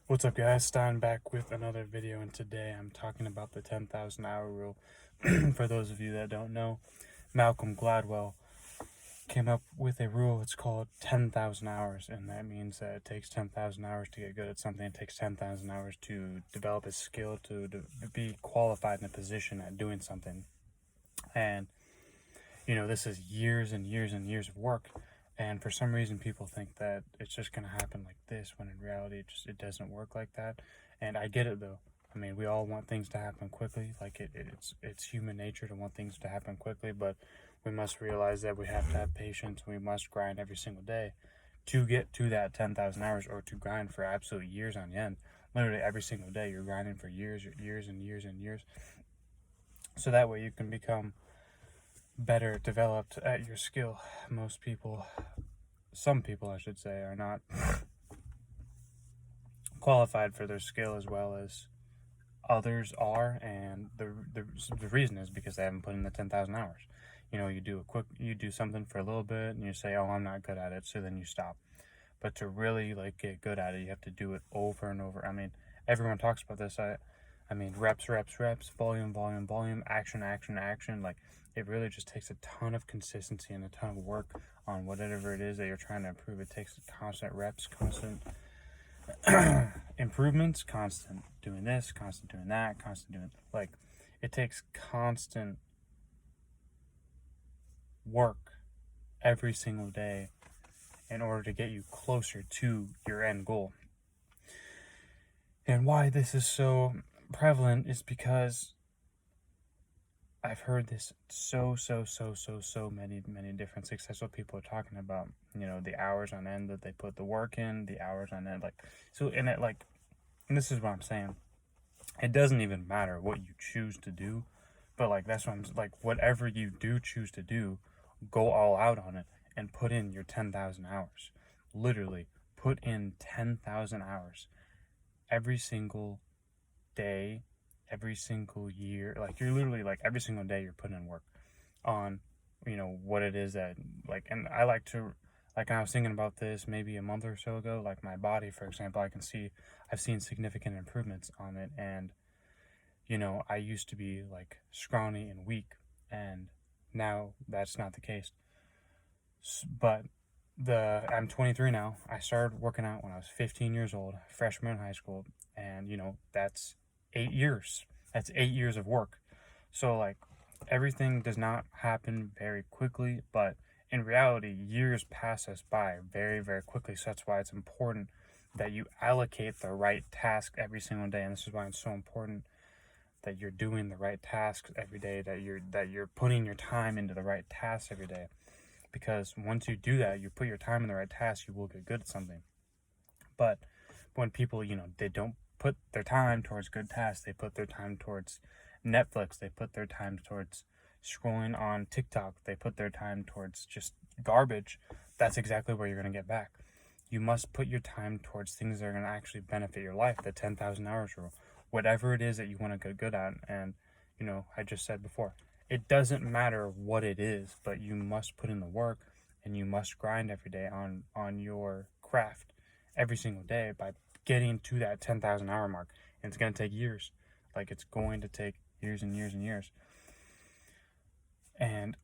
What's up, guys? Stein back with another video, and today I'm talking about the 10,000 hour rule. For those of you that don't know, Malcolm Gladwell came up with a rule. It's called 10,000 hours, and that means that it takes 10,000 hours to get good at something. It takes 10,000 hours to develop a skill, to be qualified in a position at doing something. And this is years and years and years of work. And for some reason, people think that it's just going to happen like this, when in reality, it doesn't work like that. And I get it, though. I mean, we all want things to happen quickly. Like, it's human nature to want things to happen quickly, but we must realize that we have to have patience. We must grind every single day to get to that 10,000 hours, or to grind for absolute years on end. Literally every single day, you're grinding for years and years and years. So that way you can become better developed at your skill. Some people I should say, are not qualified for their skill as well as others are, and the reason is because they haven't put in the 10,000 hours. You do something for a little bit and you say, oh, I'm not good at it, so then you stop. But to really get good at it, you have to do it over and over. I mean, everyone talks about this. I mean, reps, volume, action. Like, it really just takes a ton of consistency and a ton of work on whatever it is that you're trying to improve. It takes constant reps, constant improvements, constant doing this, constant doing that, constant doing, it takes constant work every single day in order to get you closer to your end goal. And why this is so prevalent is because I've heard this so many different successful people are talking about, the hours on end that they put the work in, the hours on end, and this is what I'm saying. It doesn't even matter what you choose to do, but that's what I'm whatever you do choose to do, go all out on it and put in your 10,000 hours. Literally put in 10,000 hours every single day, every single year. You're literally, every single day you're putting in work on what it is that, and I I was thinking about this maybe a month or so ago. My body, for example, I've seen significant improvements on it. And I used to be scrawny and weak, and now that's not the case. But I'm 23 now. I started working out when I was 15 years old, freshman in high school, and that's 8 years. That's 8 years of work. So everything does not happen very quickly, but in reality, years pass us by very, very quickly. So that's why it's important that you allocate the right task every single day. And this is why it's so important that you're doing the right tasks every day, that you're putting your time into the right tasks every day. Because once you do that, you put your time in the right task, you will get good at something. But when people, they don't put their time towards good tasks, they put their time towards Netflix, they put their time towards scrolling on TikTok, they put their time towards just garbage, that's exactly where you're going to get back. You must put your time towards things that are going to actually benefit your life, the 10,000 hours rule, whatever it is that you want to get good at. And, I just said before, it doesn't matter what it is, but you must put in the work, and you must grind every day on your craft every single day by getting to that 10,000 hour mark. And it's going to take years. It's going to take years and years and years. And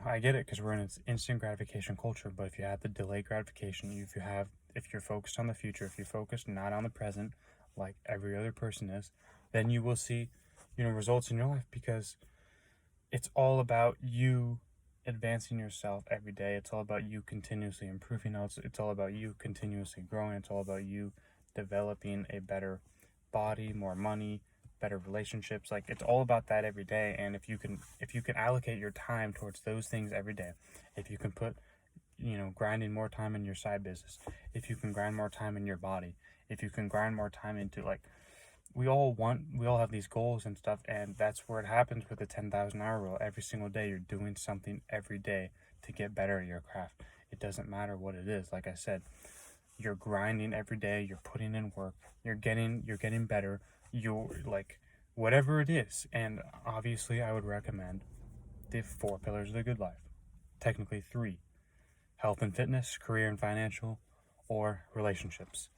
I get it, because we're in an instant gratification culture. But if you have the delayed gratification, if you're focused on the future, if you're focused not on the present, like every other person is, then you will see, results in your life, because it's all about you advancing yourself every day. It's all about you continuously improving. It's all about you continuously growing. It's all about you developing a better body, more money, better relationships. It's all about that every day. And if you can allocate your time towards those things every day, if you can put grinding more time in your side business, if you can grind more time in your body, if you can grind more time into we all have these goals and stuff, and that's where it happens with the 10,000 hour rule. Every single day you're doing something every day to get better at your craft. It doesn't matter what it is. Like I said, you're grinding every day, you're putting in work, you're getting better, you're whatever it is. And obviously I would recommend the 4 pillars of the good life. Technically 3: health and fitness, career and financial, or relationships.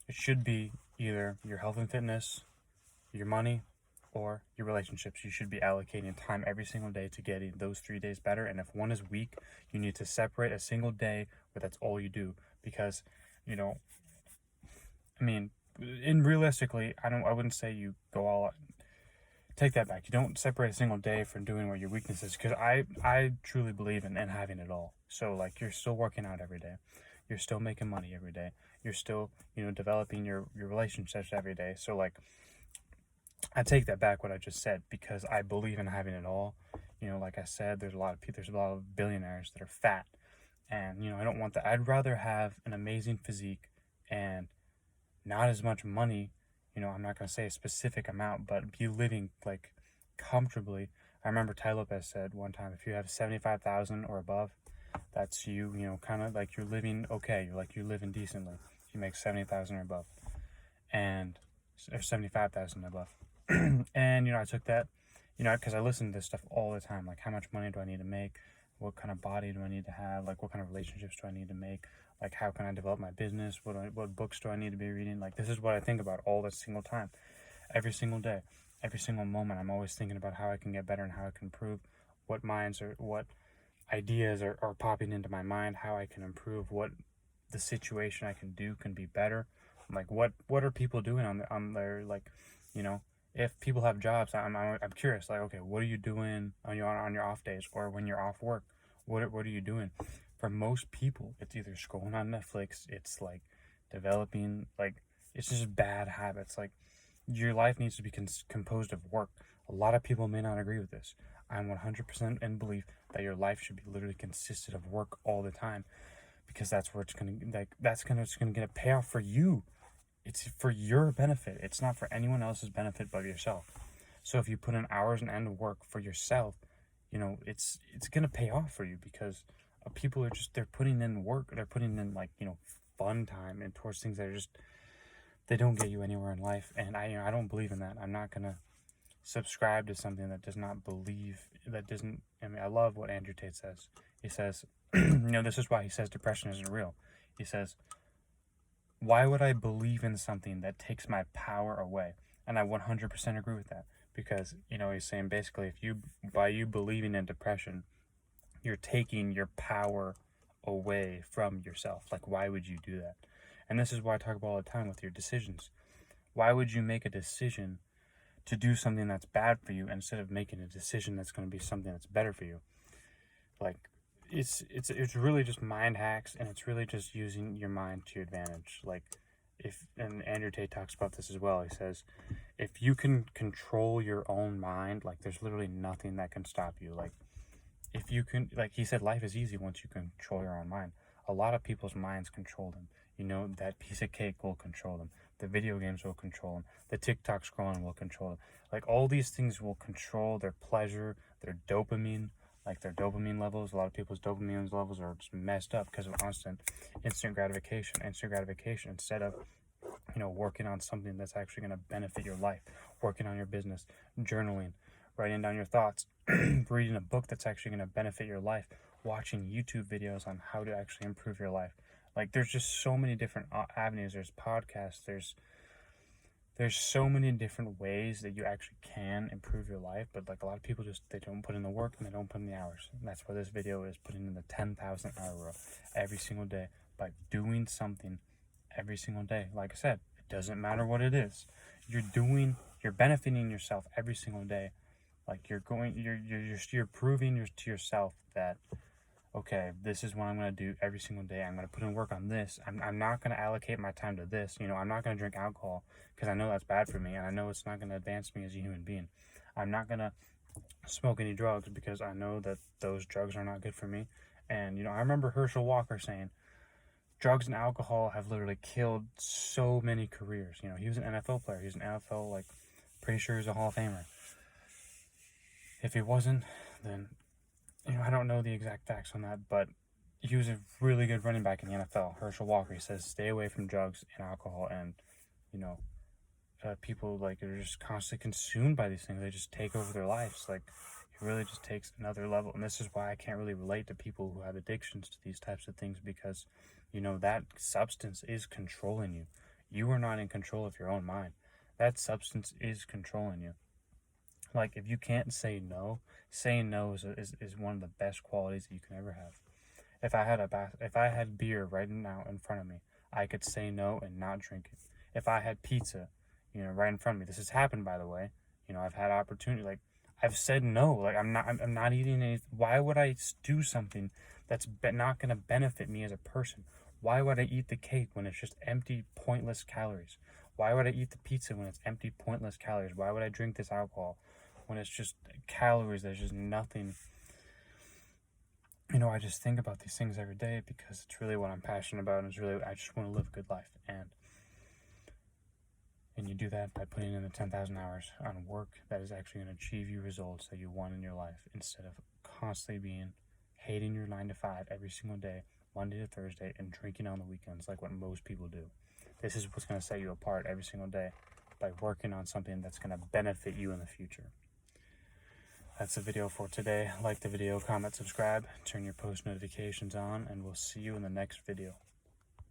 It should be either your health and fitness, your money, or your relationships. You should be allocating time every single day to getting those 3 days better. And if one is weak, you need to separate a single day where that's all you do. Because, you know, I mean, realistically, I wouldn't say you go all. Take that back. You don't separate a single day from doing what your weakness is, because I truly believe in having it all. So like, you're still working out every day, you're still making money every day, you're still, developing your relationships every day. So like, I take that back what I just said, because I believe in having it all. Like I said, there's a lot of billionaires that are fat, and I don't want that. I'd rather have an amazing physique and not as much money. I'm not going to say a specific amount, but be living like comfortably. I remember Tai Lopez said one time, if you have 75,000 or above, that's you, kind of like you're living okay. You're living decently. You make 70,000 or above, or 75,000 above. And, I took that, because I listen to this stuff all the time. Like, how much money do I need to make? What kind of body do I need to have? Like, what kind of relationships do I need to make? Like, how can I develop my business? What books do I need to be reading? Like, this is what I think about all the single time. Every single day, every single moment, I'm always thinking about how I can get better and how I can improve, what ideas are popping into my mind, how I can improve, what the situation I can do can be better. Like, what are people doing on their, like, if people have jobs, I'm curious, like, okay, what are you doing on your off days, or when you're off work? What are you doing? For most people, it's either scrolling on Netflix, it's like developing, like, it's just bad habits. Like, your life needs to be composed of work. A lot of people may not agree with this. I'm 100% in belief that your life should be literally consisted of work all the time, because that's where it's gonna get a payoff for you. It's for your benefit. It's not for anyone else's benefit but yourself. So if you put in hours and end of work for yourself, it's gonna pay off for you, because people are they're putting in work. They're putting in, like, fun time and towards things that are they don't get you anywhere in life. And I don't believe in that. I'm not gonna subscribe to something that does not believe, that doesn't. I love what Andrew Tate says. He says, this is why he says depression isn't real. He says, why would I believe in something that takes my power away? And I 100% agree with that, because he's saying basically, by you believing in depression, you're taking your power away from yourself. Like, why would you do that? And this is why I talk about all the time with your decisions. Why would you make a decision to do something that's bad for you instead of making a decision that's going to be something that's better for you? Like, it's really just mind hacks, and it's really just using your mind to your advantage. Like, and Andrew Tate talks about this as well. He says, if you can control your own mind, like, there's literally nothing that can stop you. Like, if you can, like he said, life is easy once you control your own mind. A lot of people's minds control them. That piece of cake will control them. The video games will control them. The TikTok scrolling will control them. Like, all these things will control their pleasure, their dopamine, like their dopamine levels. A lot of people's dopamine levels are just messed up because of constant instant gratification, instead of, working on something that's actually going to benefit your life, working on your business, journaling, writing down your thoughts, reading a book that's actually going to benefit your life, watching YouTube videos on how to actually improve your life. Like, there's just so many different avenues. There's podcasts, there's so many different ways that you actually can improve your life. But like, a lot of people they don't put in the work and they don't put in the hours. And that's where this video is, putting in the 10,000 hour rule every single day by doing something every single day. Like I said, it doesn't matter what it is. You're benefiting yourself every single day. Like, you're proving to yourself that, okay, this is what I'm going to do every single day. I'm going to put in work on this. I'm not going to allocate my time to this. I'm not going to drink alcohol because I know that's bad for me, and I know it's not going to advance me as a human being. I'm not going to smoke any drugs because I know that those drugs are not good for me. And, I remember Herschel Walker saying, drugs and alcohol have literally killed so many careers. He was an NFL player. He was an NFL, like, pretty sure he's a Hall of Famer. If he wasn't, then, I don't know the exact facts on that, but he was a really good running back in the NFL. Herschel Walker, he says, stay away from drugs and alcohol. And, people, like, are just constantly consumed by these things. They just take over their lives. Like, it really just takes another level. And this is why I can't really relate to people who have addictions to these types of things, because, That substance is controlling you. You are not in control of your own mind. That substance is controlling you. Like, if you can't say no, saying no is one of the best qualities that you can ever have. If I had beer right now in front of me, I could say no and not drink it. If I had pizza, right in front of me, this has happened, by the way. I've had opportunity. Like, I've said no. Like, I'm not eating any. Why would I do something that's not going to benefit me as a person? Why would I eat the cake when it's just empty, pointless calories? Why would I eat the pizza when it's empty, pointless calories? Why would I drink this alcohol when it's just calories? There's just nothing. I just think about these things every day because it's really what I'm passionate about, and I just want to live a good life. And you do that by putting in the 10,000 hours on work that is actually going to achieve you results that you want in your life, instead of constantly hating your 9 to 5 every single day, Monday to Thursday, and drinking on the weekends like what most people do. This is what's going to set you apart every single day, by working on something that's going to benefit you in the future. That's the video for today. Like the video, comment, subscribe, turn your post notifications on, and we'll see you in the next video.